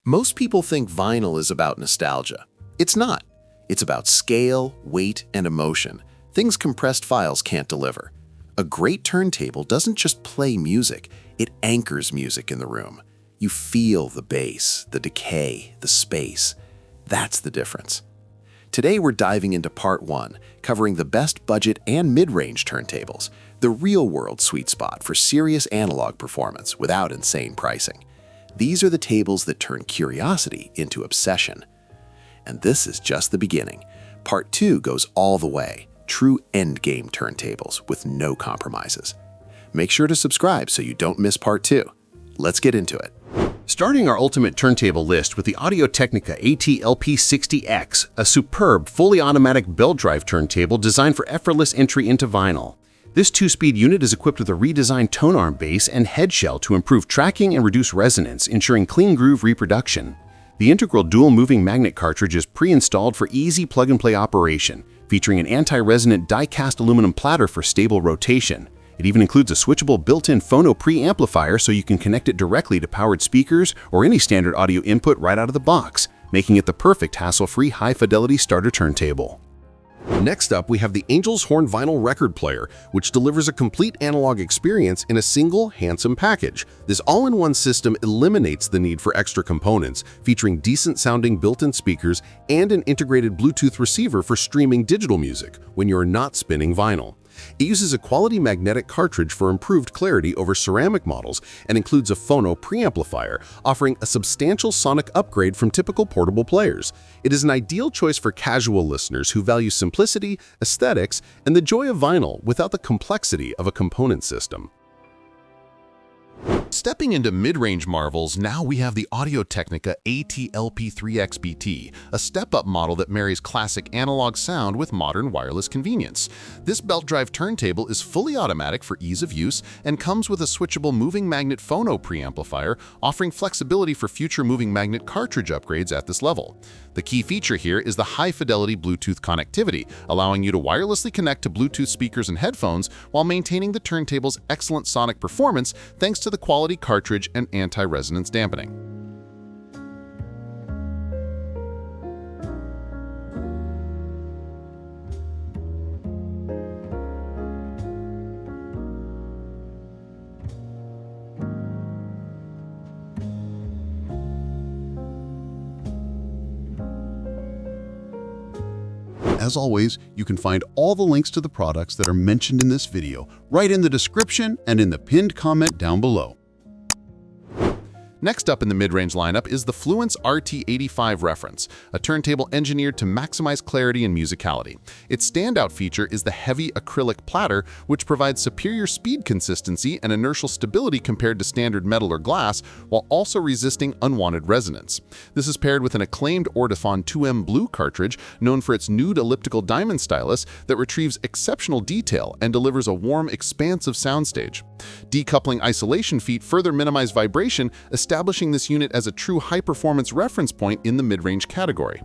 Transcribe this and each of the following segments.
Most people think vinyl is about nostalgia. It's not. It's about scale, weight, and emotion, things compressed files can't deliver. A great turntable doesn't just play music, it anchors music in the room. You feel the bass, the decay, the space. That's the difference. Today we're diving into part 1, covering the best budget and mid-range turntables, the real-world sweet spot for serious analog performance without insane pricing. These are the tables that turn curiosity into obsession. And this is just the beginning. Part 2 goes all the way, true endgame turntables with no compromises. Make sure to subscribe so you don't miss part 2. Let's get into it. Starting our ultimate turntable list with the Audio-Technica AT-LP60X, a superb, fully automatic belt drive turntable designed for effortless entry into vinyl. This 2-speed unit is equipped with a redesigned tone arm base and head shell to improve tracking and reduce resonance, ensuring clean groove reproduction. The integral dual moving magnet cartridge is pre-installed for easy plug-and-play operation, featuring an anti-resonant die-cast aluminum platter for stable rotation. It even includes a switchable built-in phono preamplifier so you can connect it directly to powered speakers or any standard audio input right out of the box, making it the perfect hassle-free high-fidelity starter turntable. Next up, we have the Angel's Horn vinyl record player, which delivers a complete analog experience in a single, handsome package. This all-in-one system eliminates the need for extra components, featuring decent-sounding built-in speakers and an integrated Bluetooth receiver for streaming digital music when you're not spinning vinyl. It uses a quality magnetic cartridge for improved clarity over ceramic models and includes a phono preamplifier, offering a substantial sonic upgrade from typical portable players. It is an ideal choice for casual listeners who value simplicity, aesthetics, and the joy of vinyl without the complexity of a component system. Stepping into mid-range marvels, now we have the Audio-Technica AT-LP3XBT, a step-up model that marries classic analog sound with modern wireless convenience. This belt drive turntable is fully automatic for ease of use and comes with a switchable moving magnet phono preamplifier, offering flexibility for future moving magnet cartridge upgrades at this level. The key feature here is the high-fidelity Bluetooth connectivity, allowing you to wirelessly connect to Bluetooth speakers and headphones while maintaining the turntable's excellent sonic performance thanks to the quality cartridge and anti-resonance dampening. As always, you can find all the links to the products that are mentioned in this video right in the description and in the pinned comment down below. Next up in the mid-range lineup is the Fluance RT85 reference, a turntable engineered to maximize clarity and musicality. Its standout feature is the heavy acrylic platter, which provides superior speed consistency and inertial stability compared to standard metal or glass, while also resisting unwanted resonance. This is paired with an acclaimed Ortofon 2M Blue cartridge, known for its nude elliptical diamond stylus that retrieves exceptional detail and delivers a warm, expansive soundstage. Decoupling isolation feet further minimize vibration, establishing this unit as a true high-performance reference point in the mid-range category.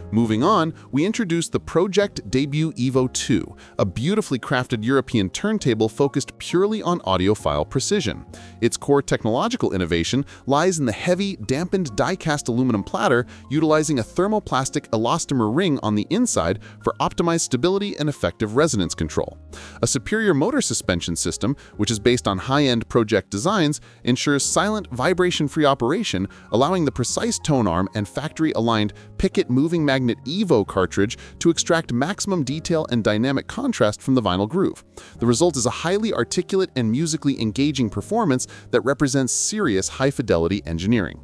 Moving on, we introduced the Pro-Ject Debut Evo 2, a beautifully crafted European turntable focused purely on audiophile precision. Its core technological innovation lies in the heavy, dampened die-cast aluminum platter, utilizing a thermoplastic elastomer ring on the inside for optimized stability and effective resonance control. A superior motor suspension system, which is based on high-end Pro-Ject designs, ensures silent, vibration-free operation, allowing the precise tone arm and factory-aligned Picket moving magnet Evo cartridge to extract maximum detail and dynamic contrast from the vinyl groove. The result is a highly articulate and musically engaging performance that represents serious high-fidelity engineering.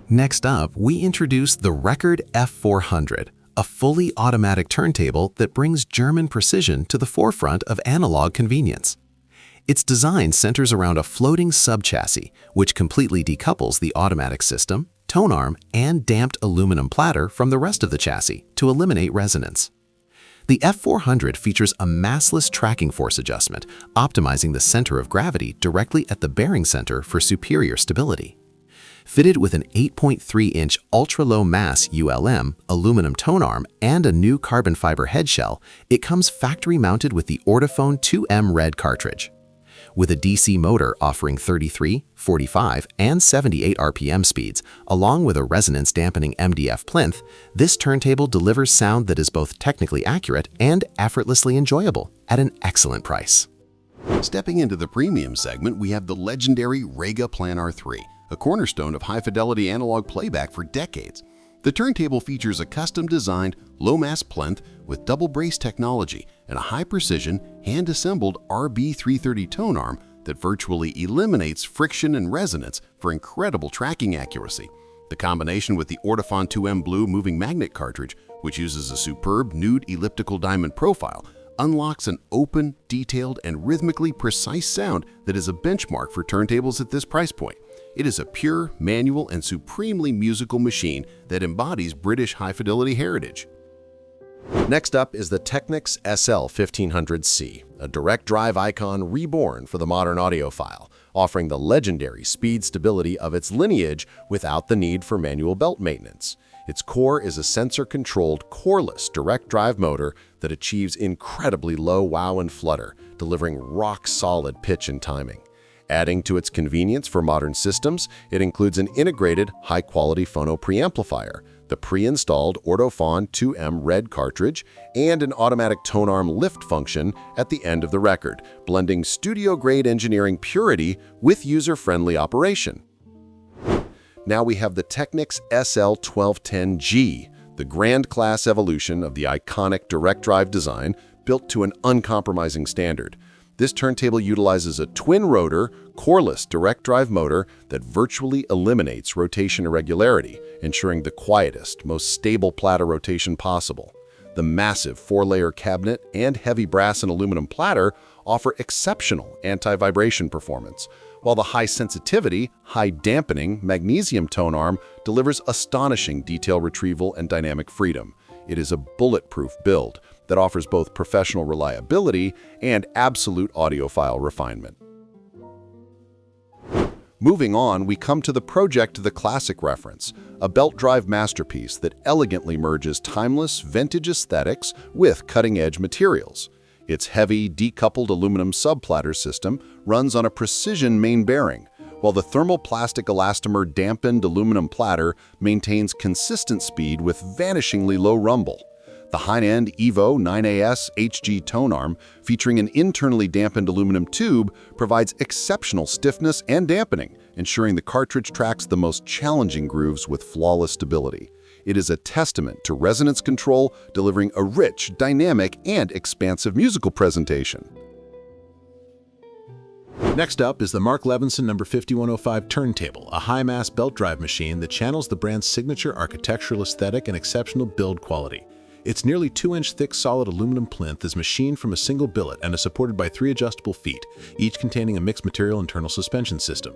Next up, we introduce the Rekkord F400, a fully automatic turntable that brings German precision to the forefront of analog convenience. Its design centers around a floating subchassis, which completely decouples the automatic system, tone arm, and damped aluminum platter from the rest of the chassis to eliminate resonance. The F400 features a massless tracking force adjustment, optimizing the center of gravity directly at the bearing center for superior stability. Fitted with an 8.3-inch ultra-low mass ULM, aluminum tone arm, and a new carbon fiber head shell, it comes factory-mounted with the Ortofon 2M red cartridge. With a DC motor offering 33, 45, and 78 RPM speeds, along with a resonance-dampening MDF plinth, this turntable delivers sound that is both technically accurate and effortlessly enjoyable at an excellent price. Stepping into the premium segment, we have the legendary Rega Planar 3, a cornerstone of high-fidelity analog playback for decades. The turntable features a custom-designed, low-mass plinth with double brace technology and a high-precision, hand-assembled RB330 tone arm that virtually eliminates friction and resonance for incredible tracking accuracy. The combination with the Ortofon 2M Blue moving magnet cartridge, which uses a superb nude elliptical diamond profile, unlocks an open, detailed, and rhythmically precise sound that is a benchmark for turntables at this price point. It is a pure, manual, and supremely musical machine that embodies British high-fidelity heritage. Next up is the Technics SL1500C, a direct drive icon reborn for the modern audiophile, offering the legendary speed stability of its lineage without the need for manual belt maintenance. Its core is a sensor-controlled, coreless direct drive motor that achieves incredibly low wow and flutter, delivering rock-solid pitch and timing. Adding to its convenience for modern systems, it includes an integrated, high-quality phono preamplifier, the pre-installed Ortofon 2M red cartridge, and an automatic tone arm lift function at the end of the Rekkord, blending studio-grade engineering purity with user-friendly operation. Now we have the Technics SL1210G, the grand class evolution of the iconic direct drive design built to an uncompromising standard. This turntable utilizes a twin-rotor, coreless direct drive motor that virtually eliminates rotation irregularity, ensuring the quietest, most stable platter rotation possible. The massive 4-layer cabinet and heavy brass and aluminum platter offer exceptional anti-vibration performance, while the high-sensitivity, high-dampening magnesium tone arm delivers astonishing detail retrieval and dynamic freedom. It is a bulletproof build that offers both professional reliability and absolute audiophile refinement. Moving on, we come to the Pro-Ject the Classic reference, a belt drive masterpiece that elegantly merges timeless, vintage aesthetics with cutting-edge materials. Its heavy, decoupled aluminum subplatter system runs on a precision main bearing, while the thermoplastic elastomer dampened aluminum platter maintains consistent speed with vanishingly low rumble. The high-end Evo 9AS HG tone arm, featuring an internally dampened aluminum tube, provides exceptional stiffness and dampening, ensuring the cartridge tracks the most challenging grooves with flawless stability. It is a testament to resonance control, delivering a rich, dynamic, and expansive musical presentation. Next up is the Mark Levinson No. 5105 Turntable, a high-mass belt drive machine that channels the brand's signature architectural aesthetic and exceptional build quality. Its nearly 2-inch thick solid aluminum plinth is machined from a single billet and is supported by 3 adjustable feet, each containing a mixed material internal suspension system.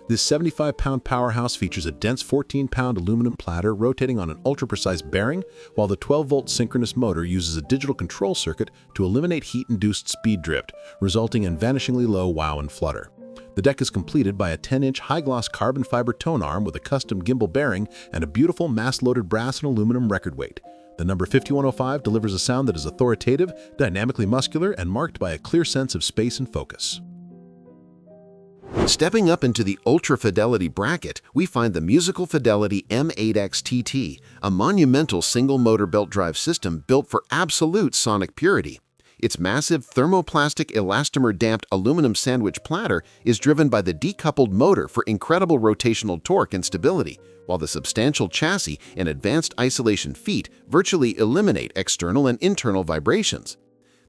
This 75-pound powerhouse features a dense 14-pound aluminum platter rotating on an ultra-precise bearing, while the 12-volt synchronous motor uses a digital control circuit to eliminate heat-induced speed drift, resulting in vanishingly low wow and flutter. The deck is completed by a 10-inch high-gloss carbon fiber tone arm with a custom gimbal bearing and a beautiful mass-loaded brass and aluminum record weight. The number 5105 delivers a sound that is authoritative, dynamically muscular, and marked by a clear sense of space and focus. Stepping up into the ultra-fidelity bracket, we find the Musical Fidelity M8X TT, a monumental single-motor belt drive system built for absolute sonic purity. Its massive thermoplastic elastomer-damped aluminum sandwich platter is driven by the decoupled motor for incredible rotational torque and stability, while the substantial chassis and advanced isolation feet virtually eliminate external and internal vibrations.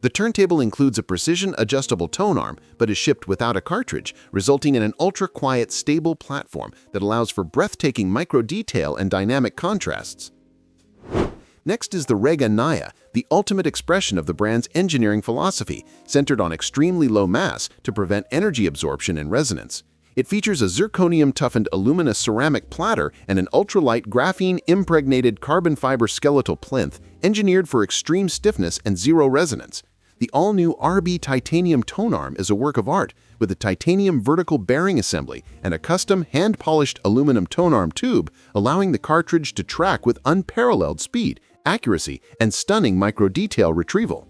The turntable includes a precision-adjustable tone arm, but is shipped without a cartridge, resulting in an ultra-quiet, stable platform that allows for breathtaking micro-detail and dynamic contrasts. Next is the Rega Naia, the ultimate expression of the brand's engineering philosophy, centered on extremely low mass to prevent energy absorption and resonance. It features a zirconium-toughened alumina ceramic platter and an ultralight graphene-impregnated carbon fiber skeletal plinth engineered for extreme stiffness and zero resonance. The all-new RB titanium tone arm is a work of art, with a titanium vertical bearing assembly and a custom hand-polished aluminum tone arm tube, allowing the cartridge to track with unparalleled speed, accuracy, and stunning micro-detail retrieval.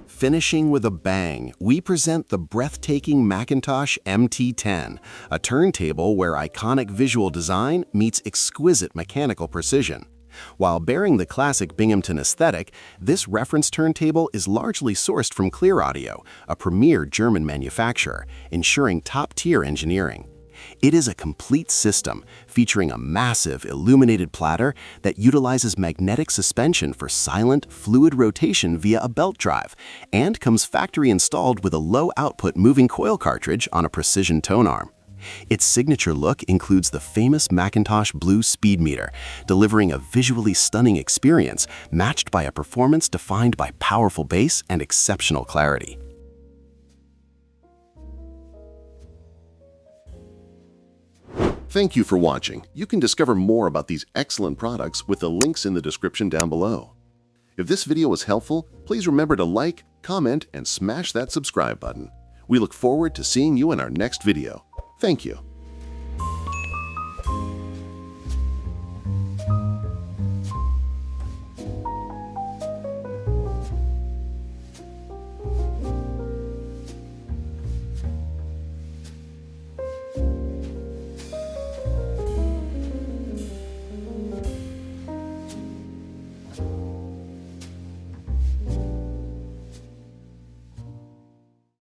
Finishing with a bang, we present the breathtaking McIntosh MT10, a turntable where iconic visual design meets exquisite mechanical precision. While bearing the classic Binghamton aesthetic, this reference turntable is largely sourced from Clear Audio, a premier German manufacturer, ensuring top-tier engineering. It is a complete system featuring a massive illuminated platter that utilizes magnetic suspension for silent, fluid rotation via a belt drive, and comes factory installed with a low-output moving coil cartridge on a precision tone arm. Its signature look includes the famous McIntosh Blue Speed Meter, delivering a visually stunning experience matched by a performance defined by powerful bass and exceptional clarity. Thank you for watching. You can discover more about these excellent products with the links in the description down below. If this video was helpful, please remember to like, comment, and smash that subscribe button. We look forward to seeing you in our next video. Thank you.